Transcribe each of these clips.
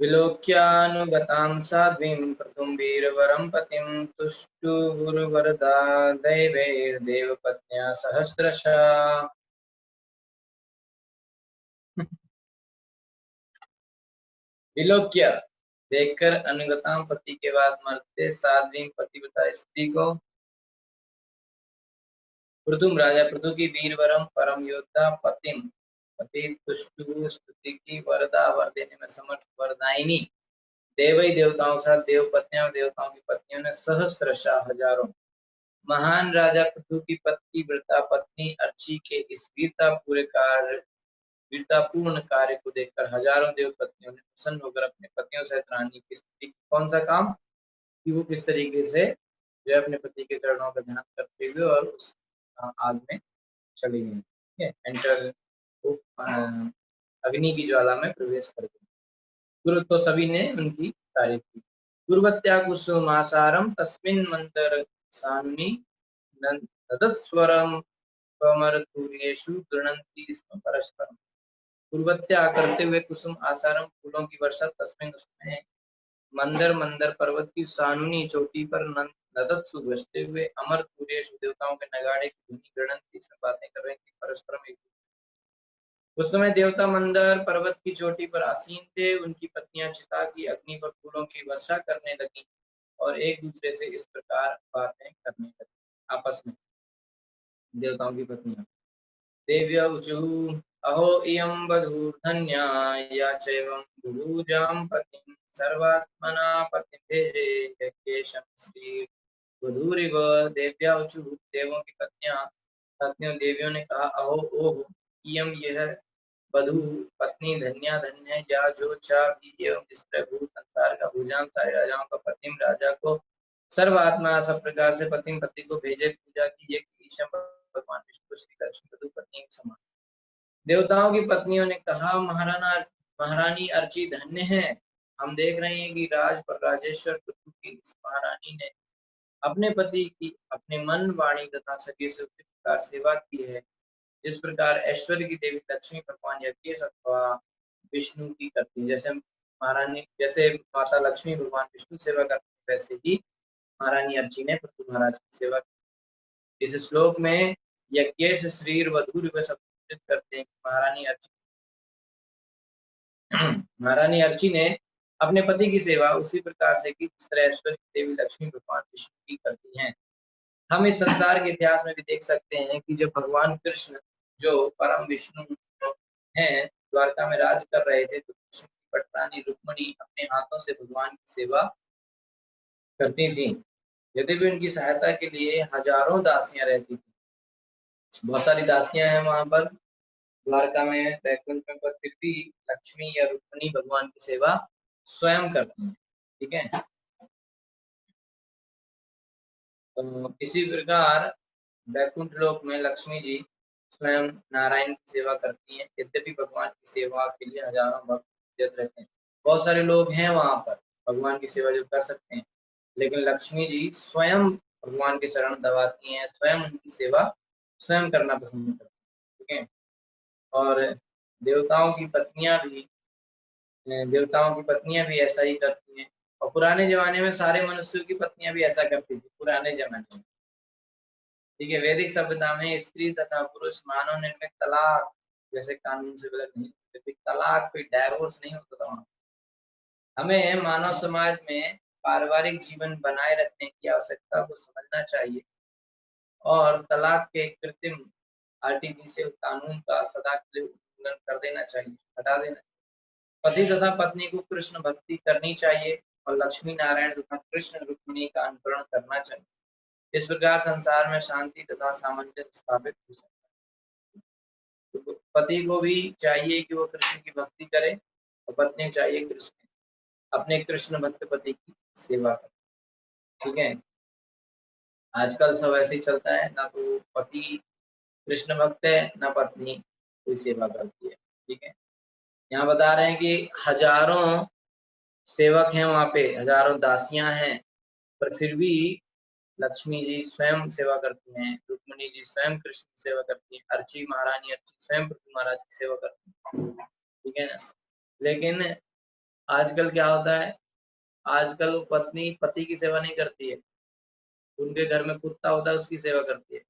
विलोक्यानुगतां साध्वीं प्रथुम्बीरवरं पतिं तुष्टुर्वरदा दैवैर्देवपत्न्या सहस्रशः। विलोक्य देखकर अनुगताम पति के बाद मरते साध्वी पतिव्रता स्त्री को पृथुम राजा पृथु की वीरवरम परम योद्धा पतिम पति तुष्टु स्तुति की वरदा वर देने में समर्थ वरदायिनी देवई देवताओं के साथ देव पत्नियां और देवताओं की पत्नियों ने सहस्त्रशः हजारों महान राजा पृथु की पतिव्रता पत्नी अर्ची के इस वीरतापूर्ण कार्य को देखकर हजारों देव पत्नियों ने प्रसन्न होकर अपने पतियों सहित रानी की स्तुति। कौन सा काम कि वो किस तरीके से जो है अपने पति के चरणों का ध्यान करते हुए और उस आग में चली गई। ठीक है, एंटर अग्नि की ज्वाला में प्रवेश कर गई। गुरु तो सभी ने उनकी तारीफ की। गुरुवत्या कुसुमासारम तस्मिन् मंत्र सानुनी नदस्वरम कमरतुर्येषु गृह्णन्ति स्म परस्परम। गुरुवत्या करते हुए कुसुम आसारम फूलों की वर्षा तस्मिन् उसमें मंदर मंदर पर्वत की सानुनी चोटी पर नदत्सु बजते हुए अमर सूर्येश देवताओं के नगाड़े की धुनी गणंती से बातें कर रहे थे परस्परम एक। उस समय देवता मंदर पर्वत की चोटी पर आसीन थे। उनकी पत्नियां चिता की अग्नि पर फूलों की वर्षा करने लगी और एक दूसरे से इस प्रकार बातें करने लगी आपस में। देवताओं की पत्नियां देव्य ऊचु अहो इयं वधूर्धन्या या चैवं बुभुजां पतिं सर्वात्मना पतिभेजे यज्ञेशं श्री वधूरिव। देव्या ऊचु देवों की पत्नियों देवियों ने कहा अहो ओह इयं यह वधू पत्नी धन्या धन्य है या जो चाह भी एवं जिस तरह भू संसार का भुजाम सारे राजाओं का पतिम राजा को सर्वात्मा सब प्रकार से पतिम पति को भेजे पूजा की ये ईशम भगवान विष्णु श्री कृष्ण वधू पत्नी के समान। देवताओं की पत्नियों ने कहा महारानी अर्ची धन्य है। हम देख रहे हैं कि राज पर राजेश्वर पृथु की इस महारानी ने अपने पति की अपने मन वाणी तथा सभी से उचित प्रकार सेवा की है जिस प्रकार ऐश्वर्य की देवी लक्ष्मी भगवान यज्ञेश अथवा विष्णु की करती है। जैसे माता लक्ष्मी भगवान विष्णु सेवा करती है वैसे ही महारानी अर्ची ने पृथु महाराज की सेवा की। इस श्लोक में यज्ञेश श्रीर वधूर व संबोधित करते हैं। महारानी अर्ची ने अपने पति की सेवा उसी प्रकार से की जिस तरह ऐश्वर्य की देवी लक्ष्मी भगवान विष्णु की करती हैं। हम इस संसार के इतिहास में भी देख सकते हैं कि जब भगवान कृष्ण जो परम विष्णु हैं द्वारका में राज कर रहे थे तो कृष्ण की पटरानी रुक्मिणी अपने हाथों से भगवान की सेवा करती थी। यद्यपि उनकी सहायता के लिए हजारों दासियां रहती थी। बहुत सारी दासियां हैं वहां पर द्वारका में वैकुंठ में, पर फिर भी लक्ष्मी या रुक्मिणी भगवान की सेवा स्वयं करती हैं। ठीक है, तो इसी प्रकार वैकुंठ लोक में लक्ष्मी जी स्वयं नारायण की सेवा करती हैं। यद्यपि भगवान की सेवा के लिए हजारों भक्त रहते हैं। बहुत सारे लोग हैं वहां पर भगवान की सेवा जो कर सकते हैं, लेकिन लक्ष्मी जी स्वयं भगवान के चरण दबाती हैं, स्वयं उनकी सेवा स्वयं करना पसंद करती हैं। ठीक है, और देवताओं की पत्नियां भी ऐसा ही करती हैं। और पुराने जमाने में सारे मनुष्यों की पत्नियां भी ऐसा करती थी पुराने जमाने में। ठीक है, वैदिक सभ्यता में स्त्री तथा पुरुष मानव निर्मित तलाक जैसे कानून से गलत नहीं, तलाक कोई डाइवोर्स नहीं होता था। हमें मानव समाज में पारिवारिक जीवन बनाए रखने की आवश्यकता को समझना चाहिए और तलाक के कृत्रिम आर्टिफिशियल कानून का सदा के लिए उल्लंघन कर देना चाहिए, हटा देना। पति तथा पत्नी को कृष्ण भक्ति करनी चाहिए और लक्ष्मी नारायण तथा कृष्ण रुक्मिणी का अनुकरण करना चाहिए। इस प्रकार संसार में शांति तथा सामंजस्य स्थापित हो सकता है। तो पति को भी चाहिए कि वो कृष्ण की भक्ति करे और पत्नी चाहिए अपने कृष्ण भक्त पति की सेवा करे। ठीक है, आजकल सब ऐसे ही चलता है, ना तो पति कृष्ण भक्त है ना पत्नी कोई सेवा करती है। ठीक है, यहाँ बता रहे हैं कि हजारों सेवक हैं वहां पे, हजारों दासियां हैं, पर फिर भी लक्ष्मी जी स्वयं सेवा करती हैं, रुक्मिणी जी स्वयं कृष्ण की सेवा करती हैं, अर्ची महारानी अर्ची स्वयं पृथु महाराज की सेवा करती हैं। ठीक है ना, लेकिन आजकल क्या होता है, आजकल पत्नी पति की सेवा नहीं करती है, उनके घर में कुत्ता होता है उसकी सेवा करती है।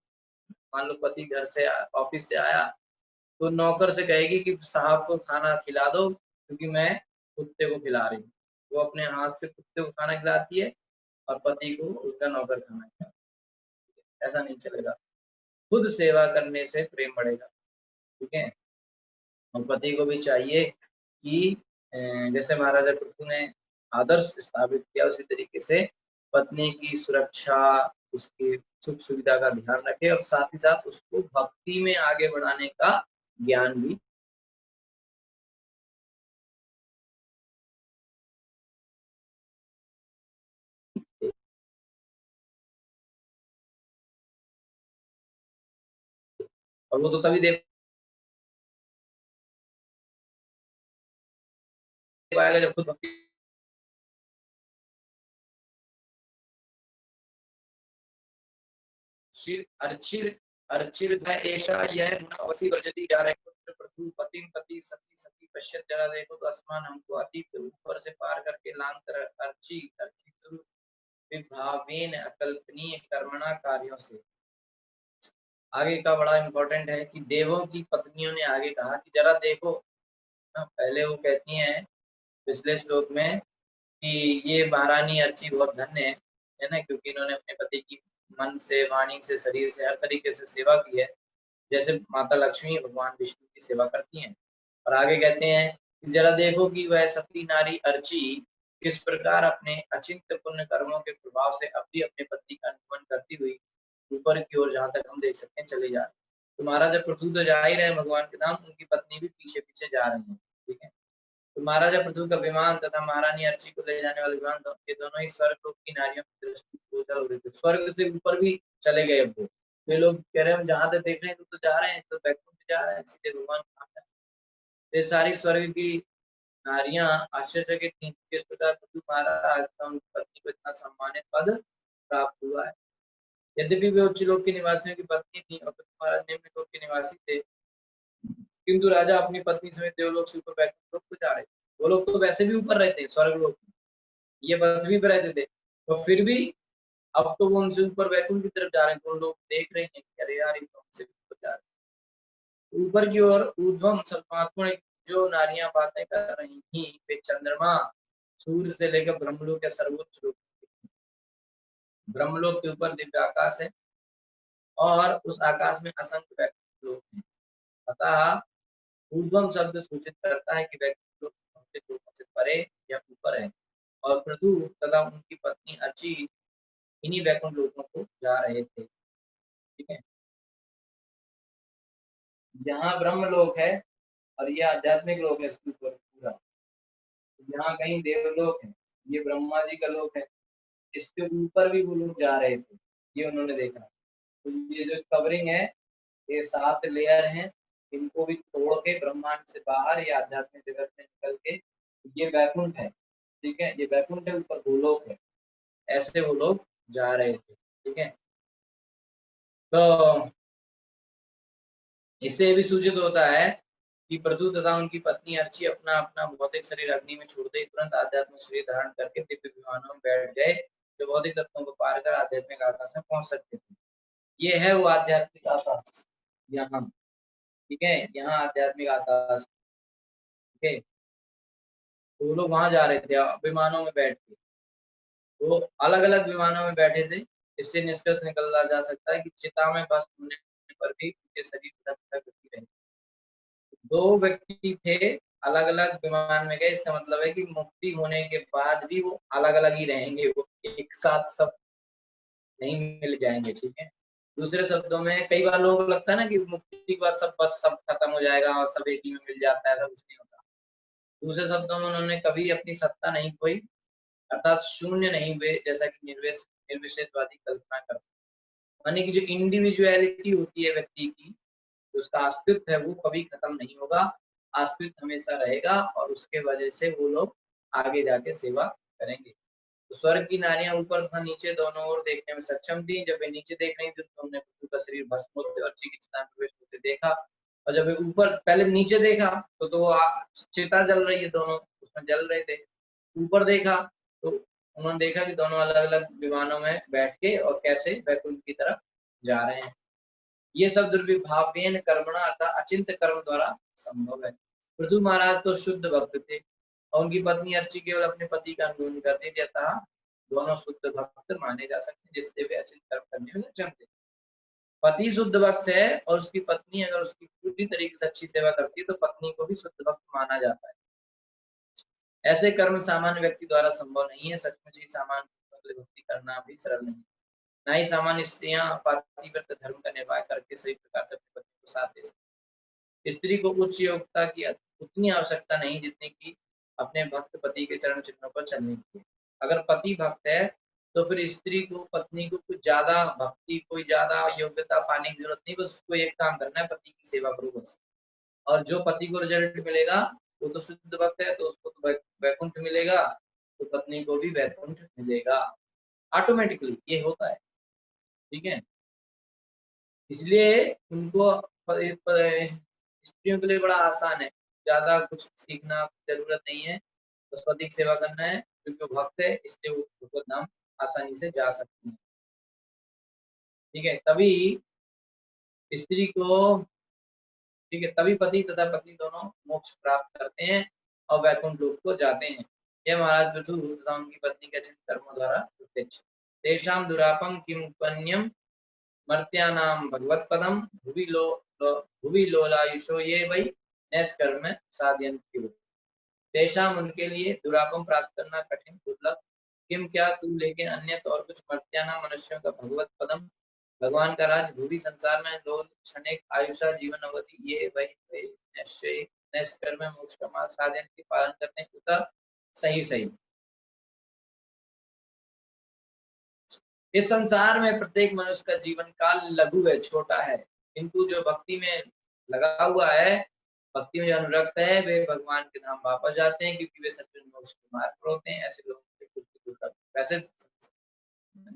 मान लो पति घर से ऑफिस से आया तो नौकर से कहेगी कि साहब को खाना खिला दो क्योंकि मैं कुत्ते को खिला रही हूँ। वो अपने हाथ से कुत्ते को खाना खिलाती है और पति को उसका नौकर खाना खिलाता है। ऐसा नहीं चलेगा, खुद सेवा करने से प्रेम बढ़ेगा। ठीक है, और पति को भी चाहिए कि जैसे महाराजा पृथु ने आदर्श स्थापित किया उसी तरीके से पत्नी की सुरक्षा, उसकी सुख सुविधा का ध्यान रखे और साथ ही साथ उसको भक्ति में आगे बढ़ाने का ज्ञान भी। और वो तो तभी देख पाएगा जब खुद भक्ति। अर्चिर अर्चिर ऐसा यह अवश्य वर्जती जा रहे पुत्र प्रभु पतिम पति सती सती पश्चात जरा देखो तो आसमान हमको अति ऊपर से पार करके लांग कर अर्ची अर्ची विभावेन अकल्पनीय कर्मणा कार्यों से। आगे का बड़ा इंपॉर्टेंट है कि देवों की पत्नियों ने आगे कहा कि जरा देखो ना, पहले वो कहती हैं पिछले श्लोक में कि ये महारानी अर्ची बहुत धन्य है ना, क्योंकि इन्होंने अपने पति की मन से, वाणी से, शरीर से हर तरीके से सेवा की है, जैसे माता लक्ष्मी भगवान विष्णु की सेवा करती हैं। और आगे कहते हैं कि जरा देखो कि वह सती नारी अर्ची किस प्रकार अपने अचिंत्य पुण्य कर्मों के प्रभाव से अपनी अपने पति का अनुगमन करती हुई ऊपर की ओर जहाँ तक हम देख सकते हैं चले जा रहे हैं। तो महाराजा पृथु तो जा ही रहे हैं भगवान के नाम, उनकी पत्नी भी पीछे पीछे जा रही है। ठीक है, तो महाराजा पृथु का विमान तथा महारानी अर्ची को ले जाने वाले विमान ये दोनों ही स्वर्ग लोक की नारियों की दृष्टि गोचर हो रहे थे, स्वर्ग से ऊपर भी चले गए। अब वो वे लोग कह रहे हैं हम जहाँ तक देख रहे हैं तो जा रहे हैं, तो बैकुंठ जा रहे हैं, सीधे भगवान कहाँ है। ये सारी स्वर्ग की नारियां आश्चर्यचकित थीं कि इस प्रकार पृथु महाराज का उनकी पत्नी को इतना सम्मानित पद प्राप्त हुआ है। यद्यपि वे उच्च लोक के निवासियों की पत्नी थी और पृथु महाराज निम्न लोक के निवासी थे, किंतु राजा अपनी पत्नी समेत देवलोक से ऊपर बैकुंठ लोक को जा रहे थे। वो लोग तो वैसे भी ऊपर रहते हैं स्वर्ग लोक, ये पृथ्वी पर रहते थे, तो फिर भी अब तो वो उनसे ऊपर वैकुंठ की तरफ जा रहे हैं, तो लोग देख रहे हैं कि अरे यार ये तो हमसे ऊपर जा रहे हैं। ऊपर की ओर ऊर्ध्वम सल्पात्मक जो नारियां बातें कर रही थी वे चंद्रमा, सूर्य से लेकर ब्रह्मलोक या सर्वोच्च लोक, ब्रह्मलोक के ऊपर दिव्य आकाश है और उस आकाश में असंख्य वैकुंठ लोक हैं। अतः ऊर्ध्वम शब्द सूचित करता है कि वैकुंठ लोक भौतिक लोकों से परे या ऊपर है, और पृथु तथा उनकी पत्नी अर्ची इन्हीं वैकुंठ लोकों को जा रहे थे। ठीक है, यहाँ ब्रह्म लोक है और ये आध्यात्मिक लोक है इसके ऊपर पूरा। यहाँ कहीं देवलोक है, ये ब्रह्मा जी का लोक है, इसके ऊपर भी वो लोग जा रहे थे, ये उन्होंने देखा। तो ये जो कवरिंग है, ये 7 लेयर हैं, इनको भी तोड़ के ब्रह्मांड से बाहर ये आध्यात्मिक जगत में निकल के ये वैकुंठ है। ठीक है, ये वैकुंठ है, ऊपर गोलोक है, ऐसे वो लोग जा रहे थे। ठीक है, तो इससे ये भी सूचित होता है कि पृथु तथा उनकी पत्नी अर्ची अपना अपना भौतिक शरीर अग्नि में छोड़ते ही तुरंत आध्यात्मिक शरीर धारण करके दिव्य विमानों में बैठ गए, जो भौतिक तत्वों को पार कर आध्यात्मिक आकाश में पहुंच सकते थे। ये है वो आध्यात्मिक आकाश यहाँ। ठीक है, यहाँ आध्यात्मिक आकाश। ठीक है, तो वो लोग वहां जा रहे थे विमानों में बैठ के, वो अलग अलग विमानों में बैठे थे। इससे निष्कर्ष निकला जा सकता है कि चिता में भस्म होने पर भी उनके शरीर गति रहे। दो व्यक्ति थे, अलग अलग विमान में गए, इसका मतलब है कि मुक्ति होने के बाद भी वो अलग अलग ही रहेंगे, वो एक साथ सब नहीं मिल जाएंगे। ठीक है, दूसरे शब्दों में कई बार लोगों को लगता है ना कि मुक्ति के बाद सब बस सब खत्म हो जाएगा और सब एक ही में मिल जाता है, ऐसा कुछ नहीं होता। दूसरे शब्दों में उन्होंने कभी अपनी सत्ता नहीं खोई, अर्थात शून्य नहीं हुए, जैसा कि निर्विशेषवादी कल्पना करते हैं। यानी कि जो इंडिविजुअलिटी होती है व्यक्ति की, उसका अस्तित्व है वो कभी खत्म नहीं होगा, अस्तित्व हमेशा रहेगा और उसके वजह से वो लोग आगे जाके सेवा करेंगे। तो स्वर्ग की नारियां ऊपर तथा नीचे दोनों ओर देखने में सक्षम थी। जब वे नीचे देख रही थी तो उन्हें पृथ्वी का शरीर भस्म होते और चिकित्सा में प्रवेश होते देखा, और जब वे ऊपर पहले नीचे देखा तो वो चिता जल रही है दोनों उसमें जल रहे थे। ऊपर देखा तो उन्होंने देखा कि दोनों अलग अलग विमानों में बैठ के और कैसे वैकुंठ की तरफ जा रहे हैं। ये सब दुर्विभावेन कर्मणा अर्थात अचिंत्य कर्म द्वारा संभव है। पृथु महाराज तो शुद्ध भक्त थे और उनकी पत्नी अर्ची केवल अपने पति का अनुगमन करती थी, अतः दोनों शुद्ध भक्त माने जा सकते हैं, जिससे वे अचिंत्य कर्म करने में सक्षम थे। पति शुद्ध भक्त है और उसकी पत्नी अगर उसकी पूरी तरीके से अच्छी सेवा करती है तो पत्नी को भी शुद्ध भक्त माना जाता है। ऐसे कर्म सामान्य व्यक्ति द्वारा संभव नहीं है। सचमुच ही सामान्य पुरुषों के लिए भक्ति करना भी सरल नहीं, ना ही सामान्य स्त्रियां पातिव्रत धर्म का निर्वाह करके सही प्रकार से अपने पति को साथ दे सकती। स्त्री को उच्च योग्यता की उतनी आवश्यकता नहीं जितनी की अपने भक्त पति के चरण चिन्हों पर चलने की। अगर पति भक्त है तो फिर स्त्री को, पत्नी को कुछ ज्यादा भक्ति, कोई ज्यादा योग्यता पाने की जरूरत नहीं, बस उसको एक काम करना है, पति की सेवा करो बस। और जो पति को रिजल्ट मिलेगा वो तो शुद्ध भक्त है, तो उसको तो वैकुंठ मिलेगा, तो पत्नी को भी वैकुंठ मिलेगा ऑटोमेटिकली, ये होता है। ठीक है, इसलिए उनको स्त्रियों के लिए बड़ा आसान है, ज्यादा कुछ सीखना जरूरत नहीं है, बस पति की सेवा करना है, क्योंकि वो भक्त है इसलिए वो नाम आसानी से जा सकती है। ठीक है, तभी स्त्री को, ठीक है, तभी पति तथा पत्नी दोनों मोक्ष प्राप्त करते हैं और वैकुंठ लोक को जाते हैं। यह महाराज पृथु तथा उनकी पत्नी के अच्छे कर्मों द्वारा प्रत्यक्ष। तेषां दुरापम किम पुण्यम मर्त्यानां भगवत्पदम भुवि लोलायुषो ये वै नैष्कर्म्य साधयन्ति। तेषां उनके लिए दुरापम प्राप्त करना कठिन दुर्लभ, किम क्या तुम लेकिन अन्य और कुछ मर्त्यानां मनुष्यों का भगवत पदम भगवान का राज भूमि संसार में लोल क्षणिक आयुषा जीवन अवधि ये वही नैष्कर्म्य मोक्ष का मार्ग साधन के पालन करने उतर सही सही। इस संसार में प्रत्येक मनुष्य का जीवन काल लघु है, छोटा है, किंतु जो भक्ति में लगा हुआ है, भक्ति में अनुरक्त है, वे भगवान के धाम वापस जाते हैं, क्योंकि वे सच्चे मोक्ष के मार्ग पर होते हैं। ऐसे लोगों के कुछ वैसे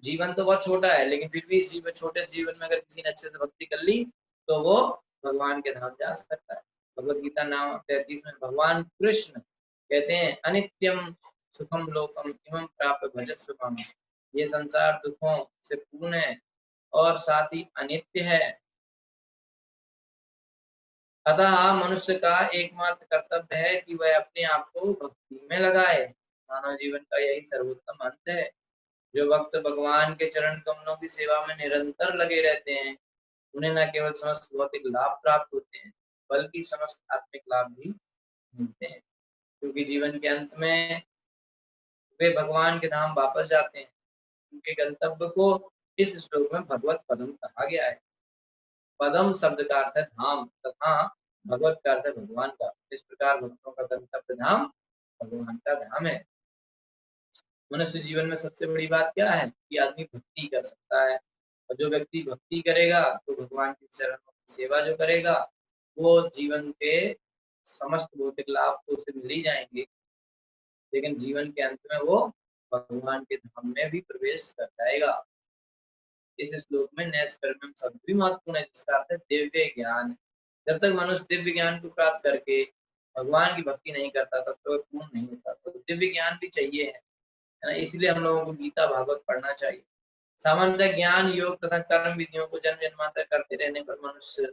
जीवन तो बहुत छोटा है, लेकिन फिर भी इस जीवन, छोटे जीवन में अगर किसी ने अच्छे से भक्ति कर ली तो वो भगवान के धाम जा सकता है। भगवत गीता नाम 33 में भगवान कृष्ण कहते हैं, अनित्यम सुखम लोकम इमं प्राप्य भजस्व माम। ये संसार दुखों से पूर्ण है और साथ ही अनित्य है, अतः मनुष्य का एकमात्र कर्तव्य है कि वह अपने आप को भक्ति में लगाए। मानव जीवन का यही सर्वोत्तम अंत है। जो भक्त भगवान के चरण कमलों की सेवा में निरंतर लगे रहते हैं, उन्हें न केवल समस्त भौतिक लाभ प्राप्त होते हैं, बल्कि समस्त आत्मिक लाभ भी मिलते हैं, क्योंकि जीवन के अंत में वे भगवान के धाम वापस जाते हैं। उनके गंतव्य को इस श्लोक में भगवत पदम कहा गया है। पदम शब्द का अर्थ है धाम तथा भगवत का अर्थ है भगवान का। इस प्रकार भक्तों का गंतव्य धाम भगवान का धाम है। मनुष्य जीवन में सबसे बड़ी बात क्या है कि आदमी भक्ति कर सकता है, और जो व्यक्ति भक्ति करेगा तो भगवान की चरणों की सेवा जो करेगा वो जीवन के समस्त भौतिक लाभ तो उसे मिल ही जाएंगे, लेकिन जीवन के अंत में वो भगवान के धाम में भी प्रवेश कर जाएगा। इस श्लोक में नैष्कर्म्यम शब्द भी महत्वपूर्ण है, जिसका अर्थ है दिव्य ज्ञान। जब तक मनुष्य दिव्य ज्ञान को प्राप्त करके भगवान की भक्ति नहीं करता तब तो पूर्ण नहीं होता, तो दिव्य ज्ञान भी चाहिए है ना। इसलिए हम लोगों को गीता भागवत पढ़ना चाहिए। सामान्यतः ज्ञान योग तथा कर्म विधियों को जन्म जन्मांतर करते रहने पर मनुष्य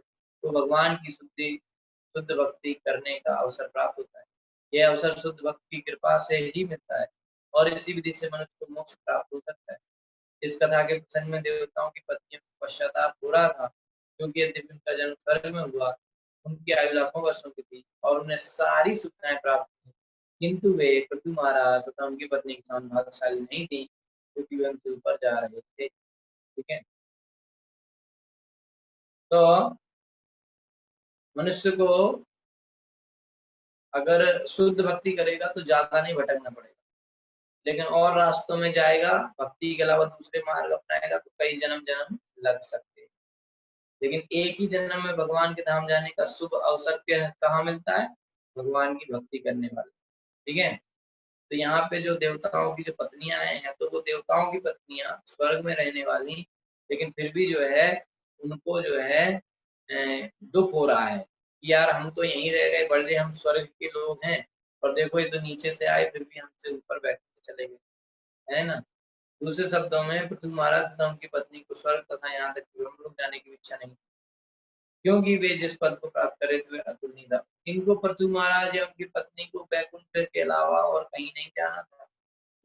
को भगवान की शुद्ध भक्ति करने का अवसर प्राप्त होता है। यह अवसर शुद्ध भक्ति की कृपा से ही मिलता है और इसी विधि से मनुष्य को मोक्ष प्राप्त हो सकता है। इस कथा के प्रसंग में देवताओं की पत्नियों को पश्चाताप हो रहा था, क्योंकि यद्यपि उनका जन्म स्वर्ग में हुआ, उनकी आयु लाखों वर्षों की थी और उन्हें सारी सुविधाएं प्राप्त हुई, किंतु वे पृथु महाराज तथा उनकी पत्नी के समान भाग्यशाली नहीं थी, क्योंकि वे उनके ऊपर जा रहे थे। ठीक है, तो मनुष्य को अगर शुद्ध भक्ति करेगा तो ज्यादा नहीं भटकना पड़ेगा, लेकिन और रास्तों में जाएगा, भक्ति के अलावा दूसरे मार्ग अपनाएगा तो कई जन्म जन्म लग सकते हैं। लेकिन एक ही जन्म में भगवान के धाम जाने का शुभ अवसर कहाँ मिलता है? भगवान की भक्ति करने वाले। ठीक है, तो यहाँ पे जो देवताओं की जो पत्नियां हैं, तो वो देवताओं की पत्नियां स्वर्ग में रहने वाली, लेकिन फिर भी जो है उनको जो है दुख हो रहा है कि यार हम तो यहीं रह गए, बड़े हम स्वर्ग के लोग हैं, और देखो ये तो नीचे से आए फिर भी हमसे ऊपर बैठते चले गए, है ना। दूसरे शब्दों में पृथु महाराज तथा उनकी पत्नी को स्वर्ग तथा यहाँ तक कि ब्रह्मलोक जाने की इच्छा नहीं, क्योंकि वे जिस पद को प्राप्त करे थे वे अतुलनीय था। इनको पृथु महाराज या उनकी पत्नी को वैकुंठ के अलावा और कहीं नहीं जाना था,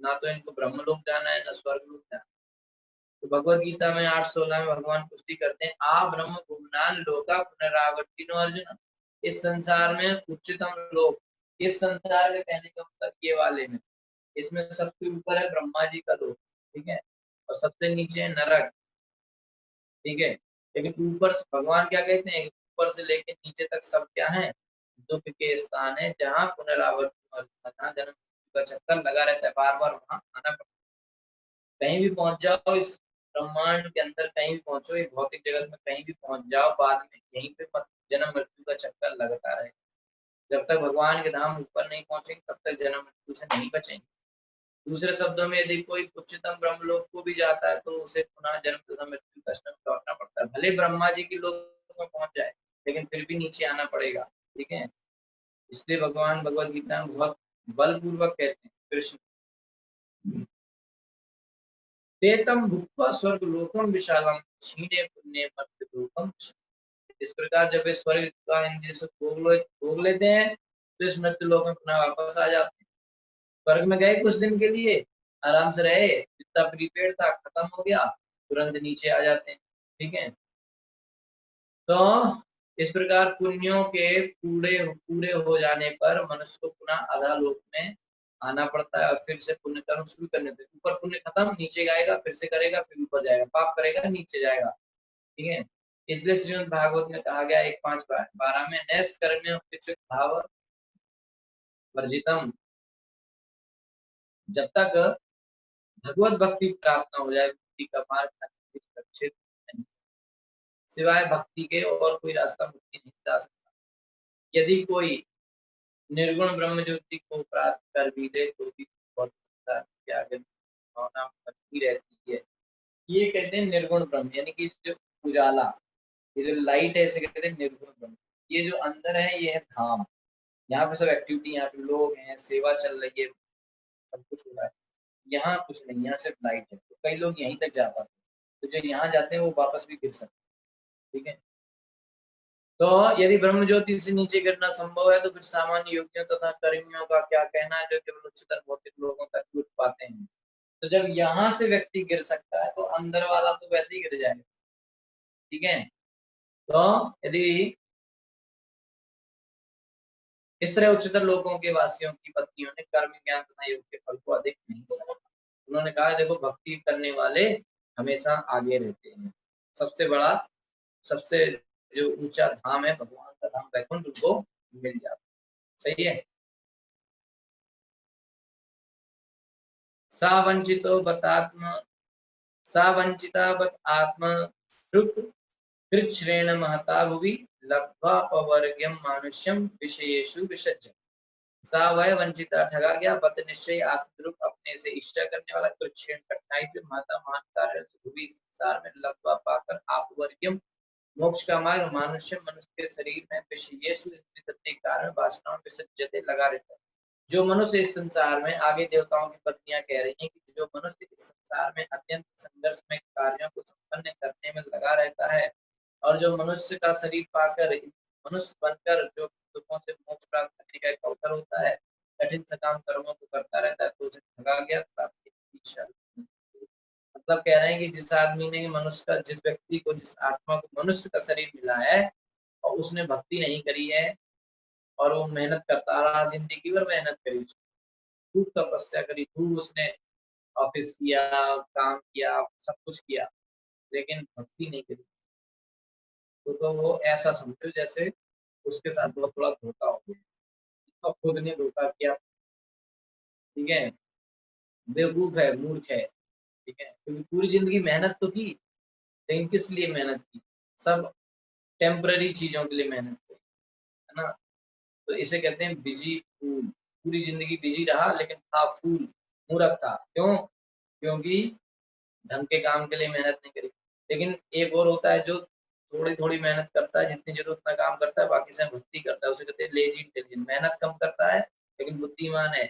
ना तो इनको ब्रह्मलोक जाना है, ना स्वर्ग लोक जाना। तो भगवत गीता में 8:16 में भगवान पुष्टि करते हैं, आ ब्रह्म भुवनान लोका पुनरावर्तिनो अर्जुन। इस संसार में उच्चतम लोक, इस संसार के कहने का मतलब ये वाले में, इसमें सबसे ऊपर है ब्रह्मा जी का लोक, ठीक है, और सबसे नीचे है नरक, ठीक है। लेकिन ऊपर भगवान क्या कहते हैं, ऊपर से लेकर नीचे तक सब क्या है, दुख के स्थान है, जहाँ पुनरावर्तन और जहाँ जन्म का चक्कर लगा रहता है, बार बार वहां आना पड़ता है। कहीं भी पहुंच जाओ इस ब्रह्मांड के अंदर, कहीं भी पहुंचो, ये भौतिक जगत में कहीं भी पहुंच जाओ, बाद में यहीं पे जन्म मृत्यु का चक्कर लगता रहे। जब तक भगवान के धाम ऊपर नहीं पहुंचेंगे तब तक जन्म मृत्यु से नहीं बचेंगे। दूसरे शब्दों में यदि कोई उच्चतम ब्रह्मलोक को भी जाता है तो उसे पुनः जन्म तथा मृत्यु कष्ट में लौटना पड़ता है। भले ब्रह्मा जी की लोक में पहुंच जाए लेकिन फिर भी नीचे आना पड़ेगा, ठीक है। इसलिए भगवान भगवत गीता में बहुत बलपूर्वक कहते हैं, कृष्ण तेतम भुक्त्वा स्वर्ग लोकम विशालम क्षीणे पुण्य मर्त्य लोकम। इस प्रकार जब वे स्वर्ग का इंद्रिय से भोग लेते हैं तो इस मृत्यु लोक में पुनः वापस आ जाते हैं। स्वर्ग में गए कुछ दिन के लिए, आराम से रहे, जितना प्रीपेड था खत्म हो गया, तुरंत नीचे आ जाते हैं, ठीक है। तो इस प्रकार पुण्यों के पूरे पूरे हो जाने पर मनुष्य को पुनः अधोलोक में आना पड़ता है और फिर से पुण्य कर्म शुरू करने पे, ऊपर पुण्य खत्म, नीचे जाएगा, फिर से करेगा, फिर ऊपर जाएगा, पाप करेगा, नीचे जाएगा, ठीक है। इसलिए श्रीमद् भागवत में कहा गया 1:5-12 में नैस कर्म्य भाव वर्जितम, जब तक भगवत भक्ति प्राप्त न हो जाए मुक्ति का मार्ग सुरक्षित नहीं, सिवाय भक्ति के और कोई रास्ता मुक्ति नहीं जा सकता। यदि कोई निर्गुण ब्रह्म ज्योति को प्राप्त कर भी ले तो भी बहुत आगे भावना बनती रहती है। ये कहते हैं निर्गुण ब्रह्म, यानी कि जो उजाला, ये जो लाइट है इसे कहते हैं निर्गुण ब्रह्म। ये जो अंदर है ये है धाम, यहाँ पे सब एक्टिविटी, यहाँ पे लोग हैं, सेवा चल रही है, सब कुछ हो रहा है। यहाँ कुछ नहीं, यहाँ सिर्फ लाइट है, तो कई लोग यहीं तक जा पाते हैं, तो जो यहाँ जाते हैं वो वापस भी गिर सकते हैं, ठीक है। तो यदि ब्रह्म ज्योति से नीचे गिरना संभव है तो फिर सामान्य योगियों तथा कर्मियों का क्या कहना है, जो केवल उच्चतर भौतिक लोगों तक उठ पाते हैं। तो जब यहाँ से व्यक्ति गिर सकता है तो अंदर वाला तो वैसे ही गिर जाएगा, ठीक है। तो यदि इस तरह उच्चतर लोगों के वासियों की पत्नियों ने कर्म ज्ञान तथा योग के फल को अधिक नहीं सका। उन्होंने कहा देखो भक्ति करने वाले हमेशा आगे रहते हैं, सबसे बड़ा, सबसे जो ऊंचा धाम है भगवान का धाम वैकुंठ उनको मिल जाता, सही है। सा वंचितो बतात्म सा वंचिता बत आत्म कृच्छ्रेण महता भुवि लब्ध्वा पवर्ग्यम मानुष्यम विषयेषु विसज्जन। सा वह वंचिता ठगा गया, बत निश्चय आत्मद्रुप अपने से इष्टा करने वाला, कृच्छ्रेण कठिनाई से, महता महान कार्य से, भुवि संसार में, लब्ध्वा पाकर, आपवर्ग्यम मोक्ष का मार्ग, मानुष्य मनुष्य के शरीर में, विषयेषु के कारण वासनाओं विसज्जते लगा रहता है। जो मनुष्य इस संसार में, आगे देवताओं की पत्नियां कह रही हैं कि जो मनुष्य इस संसार में अत्यंत संघर्ष में कार्यों को संपन्न करने में लगा रहता है और जो मनुष्य का शरीर पाकर मनुष्य बनकर जो दुखों से मोक्ष प्राप्त करने का एक अवसर होता है, कठिन सकाम कर्मों को करता रहता है, तो उसे ठगा गया। मतलब कह रहे हैं कि जिस आदमी ने मनुष्य का, जिस व्यक्ति को, जिस आत्मा को मनुष्य का शरीर मिला है और उसने भक्ति नहीं करी है और वो मेहनत करता रहा, जिंदगी भर मेहनत करी, खूब तपस्या करी, खूब उसने ऑफिस किया, काम किया, सब कुछ किया, लेकिन भक्ति नहीं करी, तो वो ऐसा समझो जैसे उसके साथ बहुत बड़ा धोखा हो गया और खुद ने धोखा किया, ठीक है। बेवकूफ है, मूर्ख है, ठीक है, क्योंकि पूरी जिंदगी मेहनत तो की, लेकिन किस लिए मेहनत की, सब टेम्पररी चीजों के लिए मेहनत की, है ना। तो इसे कहते हैं बिजी फूल। पूरी जिंदगी बिजी रहा लेकिन था फूल, मूर्ख था। क्यों? क्योंकि ढंग के काम के लिए मेहनत नहीं करी। लेकिन एक और होता है जो थोड़ी थोड़ी मेहनत करता है, जितनी जरूरत उतना काम करता है, बाकी सब भक्ति करता है, उसे कहते हैं लेजी इंटेलिजेंट। मेहनत कम करता है लेकिन बुद्धिमान है,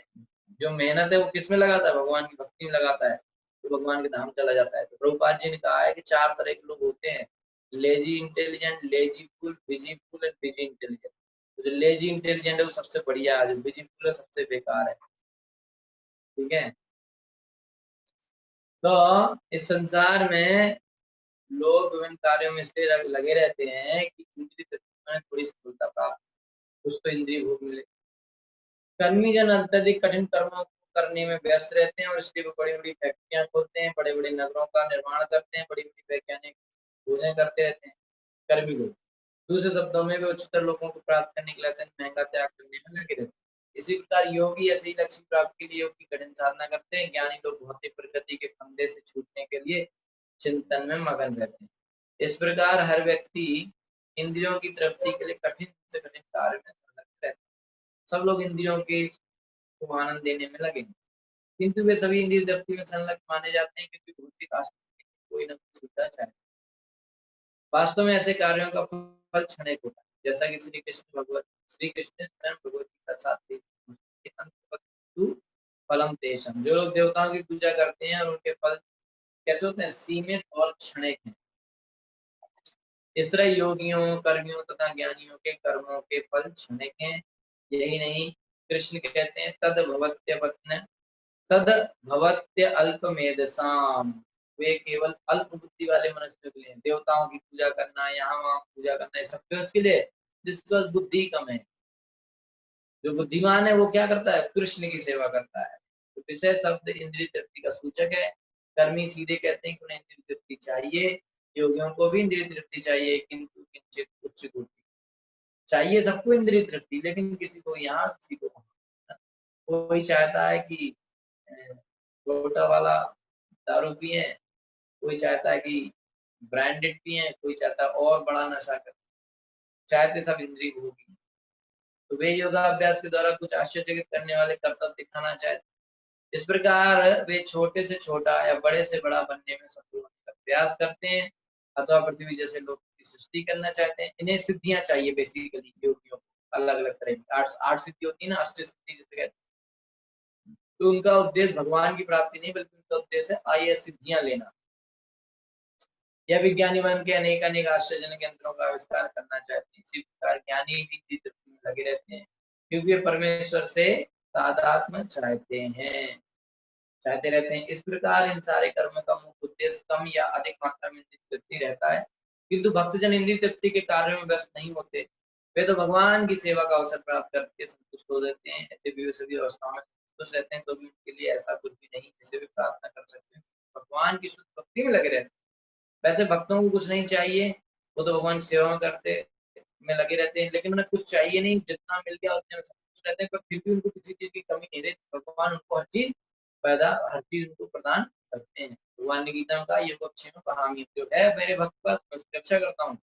जो मेहनत है वो किस में लगाता है, भगवान की भक्ति में लगाता है, तो भगवान के धाम चला जाता है। तो प्रभुपाद जी ने कहा है कि 4 तरह के लोग होते हैं, lazy intelligent, lazy full, busy full and busy intelligent. तो जो लेजी इंटेलिजेंट है वो सबसे बढ़िया है, जो बिजी फुल है सबसे बेकार है। ठीक है, तो इस संसार में लोग विभिन्न कार्यों में इसलिए लगे रहते हैं कि इंद्रिय तृप्ति में थोड़ी सफलता प्राप्त, कुछ तो इंद्रिय भोग मिले। कर्मी जन अत्यधिक कठिन कर्मों को करने में व्यस्त रहते हैं और इसलिए वो बड़ी बड़ी फैक्ट्रियां खोलते हैं, बड़े बड़े नगरों का निर्माण करते हैं, बड़ी बड़ी वैज्ञानिक खोजें करते रहते हैं, कर्मी लोग। दूसरे शब्दों में वे उच्चतर लोगों को प्राप्त करने के लिए अत्यंत महंगा त्याग करने में लगे रहते हैं। इसी प्रकार योगी ऐसे ही लक्ष्य प्राप्त के लिए योग की कठिन साधना करते हैं। ज्ञानी लोग भौतिक प्रकृति के फंदे से छूटने के लिए चिंतन में मगन रहते हैं। इस प्रकार हर व्यक्ति इंद्रियों की तृप्ति के लिए कठिन से कठिन कार्य में संलग्न रहता है। सब लोग इंद्रियों के को आनंद देने में लगे, किंतु वे सभी इंद्रिय तृप्ति में संलग्न माने जाते हैं क्योंकि भौतिक आसक्ति कोई न कोई सुविधा चाहे। वास्तव में ऐसे कार्यों का फल क्षणिक होता है, जैसा कि श्री कृष्ण स्वयं भगवत गीता 7 के अंत वस्तु फलम तेषम। जो लोग देवताओं की पूजा करते हैं और उनके फल कैसे होते हैं, सीमित और क्षणिक हैं। इस तरह योगियों, कर्मियों तथा ज्ञानियों के कर्मों के फल क्षणिक हैं। यही नहीं, कृष्ण कहते हैं तद भवत्य अल्पमेधसाम, वे केवल अल्प बुद्धि वाले मनुष्यों के लिए। देवताओं की पूजा करना, यहाँ वहाँ पूजा करना, ये सब क्यों, उसके लिए जिसके पास बुद्धि कम है। जो बुद्धिमान है वो क्या करता है, कृष्ण की सेवा करता है। तो विषय शब्द इंद्रिय तृप्ति का सूचक है। कर्मी सीधे कहते हैं कि उन्हें इंद्रिय तृप्ति चाहिए, योगियों को भी इंद्रिय तृप्ति चाहिए, किंतु किंचित उच्च कोटि चाहिए। सबको इंद्रिय तृप्ति, लेकिन किसी को यहाँ किसी को वहाँ। कोई चाहता है कि छोटा वाला दारू पिए, कोई चाहता है कि ब्रांडेड पिए, कोई चाहता है और बड़ा नशा कर, चाहते सब इंद्रिय भोगी। तो वे योगाभ्यास के द्वारा कुछ आश्चर्यचकित करने वाले कर्तव्य दिखाना चाहते। इस प्रकार वे छोटे से छोटा या बड़े से बड़ा बनने में सफल होने का प्रयास करते हैं, अथवा पृथ्वी जैसे लोग की सृष्टि करना चाहते हैं। इन्हें सिद्धियां चाहिए बेसिकली योगियों को, अलग अलग तरह की आठ सिद्धि होती है ना, अष्ट सिद्धि जिसे कहते हैं। तो उनका उद्देश्य भगवान की प्राप्ति नहीं, बल्कि उनका उद्देश्य है आय सिद्धियां लेना। यह विज्ञानी बन के अनेक अनेक आश्चर्यजनक यंत्रों का आविष्कार करना चाहते हैं। इसी प्रकार ज्ञानी भी तृप्ति में लगे रहते हैं, क्योंकि वे परमेश्वर से तादात्म्य चाहते रहते हैं। इस प्रकार इन सारे कर्म का मुख्य उद्देश्य कम या अधिक मात्रा में इंद्रिय तृप्ति रहता है, किंतु भक्तजन इंद्रिय तृप्ति के कार्यों में व्यस्त नहीं होते। वे तो भगवान की सेवा का अवसर प्राप्त करके संतुष्ट हो रहते हैं। यद्यपि वे सभी अवस्थाओं में संतुष्ट रहते हैं, तो भी उनके लिए ऐसा कुछ भी नहीं जिसे वे प्रार्थना कर सकते हैं। भगवान की शुद्ध भक्ति में लगे रहते हैं। वैसे भक्तों को कुछ नहीं चाहिए, वो तो भगवान की सेवा में करते में लगे रहते हैं, लेकिन उन्हें कुछ चाहिए नहीं, जितना मिल गया उतने में संतुष्ट रहते हैं। पर फिर भी उनको किसी चीज की कमी नहीं रहती, भगवान उनको हर चीज उनको प्रदान करते हैं। भगवान ने गीता में कहा, ये अच्छे में कहानी जो है मेरे भक्त पास, मैं उसकी रक्षा करता हूँ,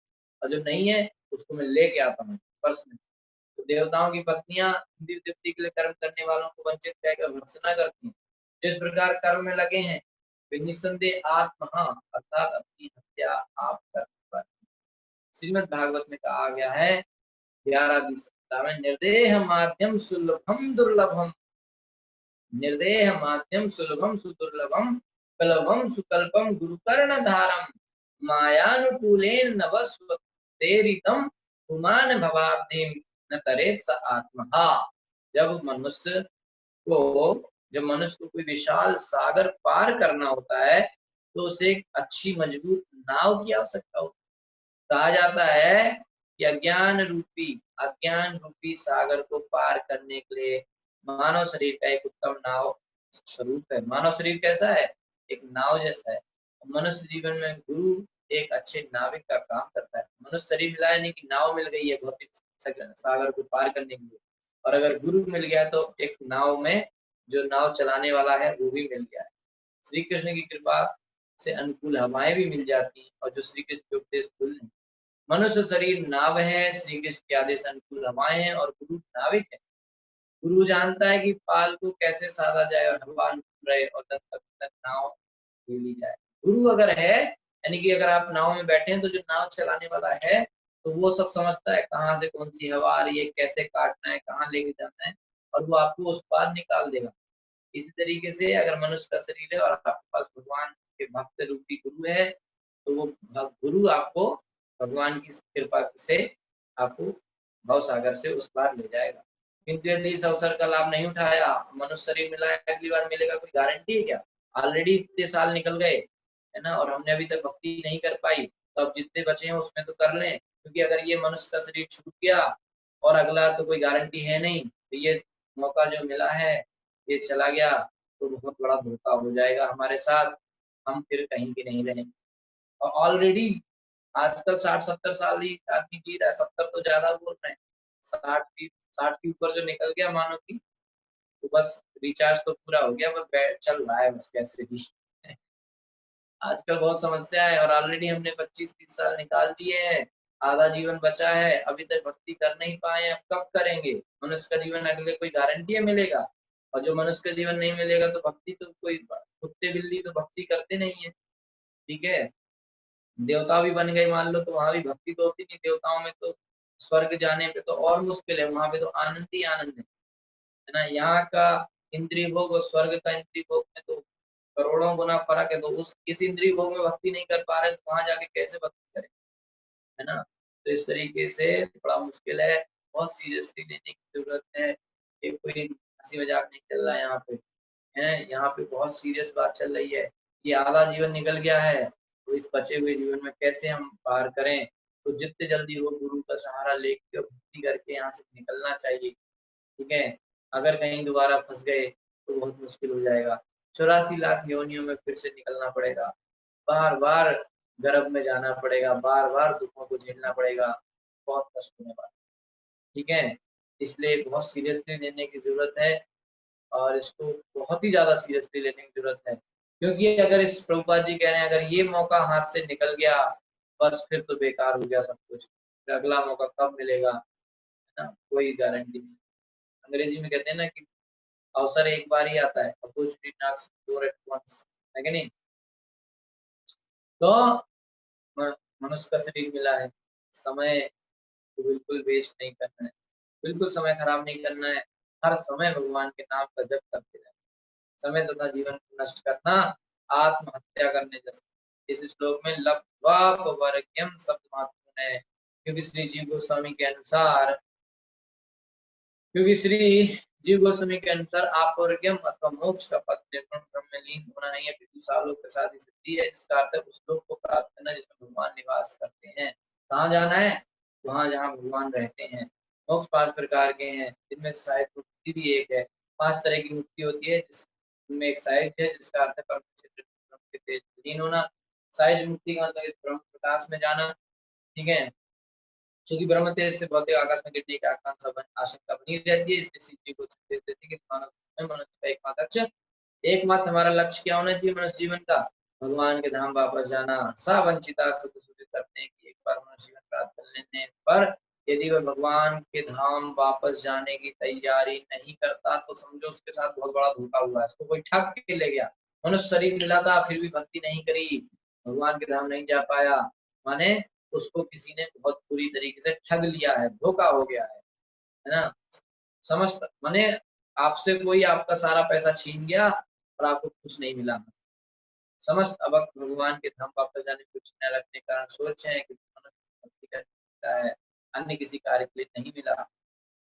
और जो नहीं है उसको मैं लेके आता हूँ पर्सनली। तो देवताओं की पत्नियां इंद्रिय तृप्ति के लिए कर्म करने वालों को वंचित कहकर भर्त्सना करती हैं। जिस प्रकार कर्म में लगे हैं, वे निस्संदेह आत्मा अर्थात अपनी हत्या आप कर पाते। श्रीमद् भागवत में कहा गया है 11वीं संहिता में, निर्देह माध्यम सुलभम दुर्लभम, निर्देह माध्यम सुलभम सुदुर्लभम, कलभम सुकल्पम गुरुकर्ण धारम, मायानुकूलेन नवस्वतेरितम, पुमान भवाब्धिम न तरेत स आत्महा। जब मनुष्य जब मनुष्य को कोई विशाल सागर पार करना होता है, तो उसे एक अच्छी मजबूत नाव की आवश्यकता होती है। कहा जाता है कि अज्ञान रूपी सागर को पार करने के लिए मानव शरीर का एक उत्तम नाव स्वरूप है। मानव शरीर कैसा है, एक नाव जैसा है। मनुष्य जीवन में गुरु एक अच्छे नाविक का काम करता है। मनुष्य शरीर मिला है, नहीं कि नाव मिल गई है भौतिक सागर को पार करने के लिए, और अगर गुरु मिल गया तो एक नाव में जो नाव चलाने वाला है वो भी मिल गया है। श्री कृष्ण की कृपा से अनुकूल हवाएं भी मिल जाती हैं, और जो श्री कृष्ण के उपदेश तुल्य है। मनुष्य शरीर नाव है, श्री कृष्ण के आदेश अनुकूल हवाएं हैं, और गुरु नाविक है। गुरु जानता है कि पाल को कैसे साधा जाए और हवा अनुकूल रहे, और तब तक नाव ली जाए। गुरु अगर है, यानी कि अगर आप नाव में बैठे हैं, तो जो नाव चलाने वाला है तो वो सब समझता है, कहाँ से कौन सी हवा आ रही है, कैसे काटना है, कहाँ लेके जाना है। और वो आपको उस पार निकाल देगा। इसी तरीके से अगर मनुष्य का शरीर है और आपके पास भगवान के भक्त रूपी गुरु है, तो वो गुरु आपको भगवान की कृपा से आपको भव सागर से उस पार ले जाएगा। किंतु यदि इस अवसर का लाभ नहीं उठाया, मनुष्य शरीर मिला है, अगली बार मिलेगा, कोई गारंटी है क्या? ऑलरेडी इतने साल निकल गए, है ना, और हमने अभी तक भक्ति नहीं कर पाई, तो अब जितने बचे हैं उसमें तो कर लें, क्योंकि अगर ये मनुष्य का शरीर छूट गया और अगला तो कोई गारंटी है नहीं, तो ये मौका जो मिला है ये चला गया तो बहुत बड़ा धोखा हो जाएगा हमारे साथ, हम फिर कहीं भी नहीं रहेंगे। और ऑलरेडी आजकल 60-70 साल ही आदमी जी रहा है, 70 तो ज्यादा बोल रहे हैं, 60 के ऊपर जो निकल गया मानो कि, तो बस रिचार्ज तो पूरा हो गया, बस चल रहा है बस कैसे भी। आजकल बहुत समस्या है और ऑलरेडी हमने 25-30 साल निकाल दिए हैं, आधा जीवन बचा है, अभी तक भक्ति कर नहीं पाए हैं, अब कब करेंगे? मनुष्य का जीवन अगले कोई गारंटी है मिलेगा? और जो मनुष्य का जीवन नहीं मिलेगा तो भक्ति तो कोई कुत्ते बिल्ली तो भक्ति करते नहीं है, ठीक है? देवता भी बन गए मान लो तो वहाँ भी भक्ति तो होती नहीं, देवताओं में तो स्वर्ग जाने पे तो और मुश्किल है, वहाँ पे तो आनंद ही आनंद है ना? यहाँ का इंद्रिय भोग और स्वर्ग का इंद्रिय भोग में तो करोड़ों गुना फर्क है, तो उस इस इंद्रिय भोग में भक्ति नहीं कर पा रहे तो वहाँ जाके कैसे भक्ति करें, है ना? तो इस तरीके से बड़ा मुश्किल है, बहुत सीरियसली लेने की जरूरत है। ये कोई हंसी मजाक नहीं चल रहा है यहाँ पे, है यहाँ पे बहुत सीरियस बात चल रही है। ये आधा जीवन निकल गया है, तो इस बचे हुए जीवन में कैसे हम पार करें? तो जितने जल्दी हो गुरु का सहारा लेके और भक्ति करके यहाँ से निकलना चाहिए, ठीक है? अगर कहीं दोबारा फँस गए तो बहुत मुश्किल हो जाएगा। 84 लाख योनियों में फिर से निकलना पड़ेगा, बार-बार गर्भ में जाना पड़ेगा, बार-बार दुखों को झेलना पड़ेगा, बहुत कष्ट होने वाला है, ठीक है? इसलिए बहुत सीरियसली लेने की ज़रूरत है और इसको बहुत ही ज़्यादा सीरियसली लेने की ज़रूरत है। क्योंकि अगर इस प्रभुपाद जी कह रहे हैं अगर ये मौका हाथ से निकल गया, बस फिर तो बेकार हो गया सब कुछ। फिर अगला मौका कब मिलेगा, है ना? कोई गारंटी नहीं। अंग्रेजी में कहते हैं ना कि अवसर एक बार ही आता है, opportunity knocks the door at once, है कि नहीं? तो म मनुष्य का शरीर मिला है, समय को बिल्कुल वेस्ट नहीं करना है, बिल्कुल समय खराब नहीं करना है, हर समय भगवान के नाम का जप करते रहना। समय तथा जीवन को नष्ट करना आत्महत्या करने जैसा। इस श्लोक में लब्ध्वा पवर्ग्यम शब्द महत्वपूर्ण है, क्योंकि श्री जीव गोस्वामी के अनुसार क्योंकि श्री जीव गोस्वामी के अनुसार अपवर्ग्यम अथवा मोक्ष का पद निर्गुण ब्रह्म में लीन होना नहीं है, किंतु सालों के साथ ही सिद्धि है, जिसका अर्थ है उस लोक को प्राप्त करना जिसमें भगवान निवास करते हैं। कहाँ जाना है? वहाँ जहाँ भगवान रहते हैं। मोक्ष 5 प्रकार के हैं, जिनमें से शायद मुक्ति भी एक है। 5 तरह की मुक्ति होती है, जिसमें एक सहज है, जिसका अर्थ है परम क्षेत्र ब्रह्म के तेज में लीन होना। सहज मुक्ति का मतलब इस ब्रह्म प्रकाश में जाना, ठीक है? चूँकि ब्रह्म तेज से भौतिक आकाश में गिरने की आशंका बनी रहती है, इसलिए शिव जी को संदेश देते हैं कि मानव में मनुष्य का एकमात्र हमारा लक्ष्य क्या होना चाहिए मनुष्य जीवन का? भगवान के धाम वापस जाना। स वंचिता सूचित करते हैं कि एक बार मनुष्य जीवन प्राप्त कर लेने पर यदि वह भगवान के धाम वापस जाने की तैयारी नहीं करता तो समझो उसके साथ बहुत बड़ा धोखा हुआ है, उसको कोई ठग के ले गया। मनुष्य शरीर मिला था फिर भी भक्ति नहीं करी, भगवान के धाम नहीं जा पाया, माने उसको किसी ने बहुत बुरी तरीके से ठग लिया है, धोखा हो गया है ना? समस्त माने आपसे कोई आपका सारा पैसा छीन गया और आपको कुछ नहीं मिला। समस्त अभक्त भगवान के धाम वापस जाने की इच्छा न रखने के कारण सोच है कि मनुष्य भक्ति करता है, अन्य किसी कार्य के लिए नहीं मिला,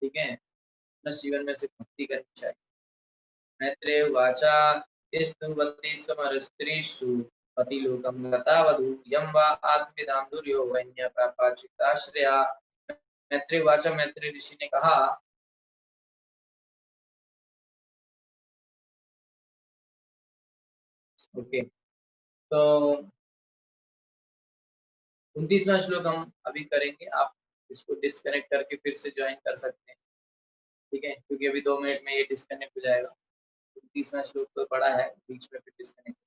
ठीक है? मनुष्य जीवन में सिर्फ भक्ति करनी चाहिए। मैत्रेय उवाचा स्तुवती समरस्त्रीषु पतिलोकं गता वधू यं वा आत्मविदां दुर्यो वैन्य प्रापाचिताश्रया। मैत्रेय उवाचा, मैत्रेय ऋषि ने कहा, ओके, तो 29वां श्लोक हम अभी करेंगे, आप इसको डिस्कनेक्ट करके फिर से ज्वाइन कर सकते हैं, ठीक है? क्योंकि अभी 2 मिनट में ये डिस्कनेक्ट हो जाएगा। 29वां श्लोक तो बड़ा है, बीच में फिर डिस्कनेक्ट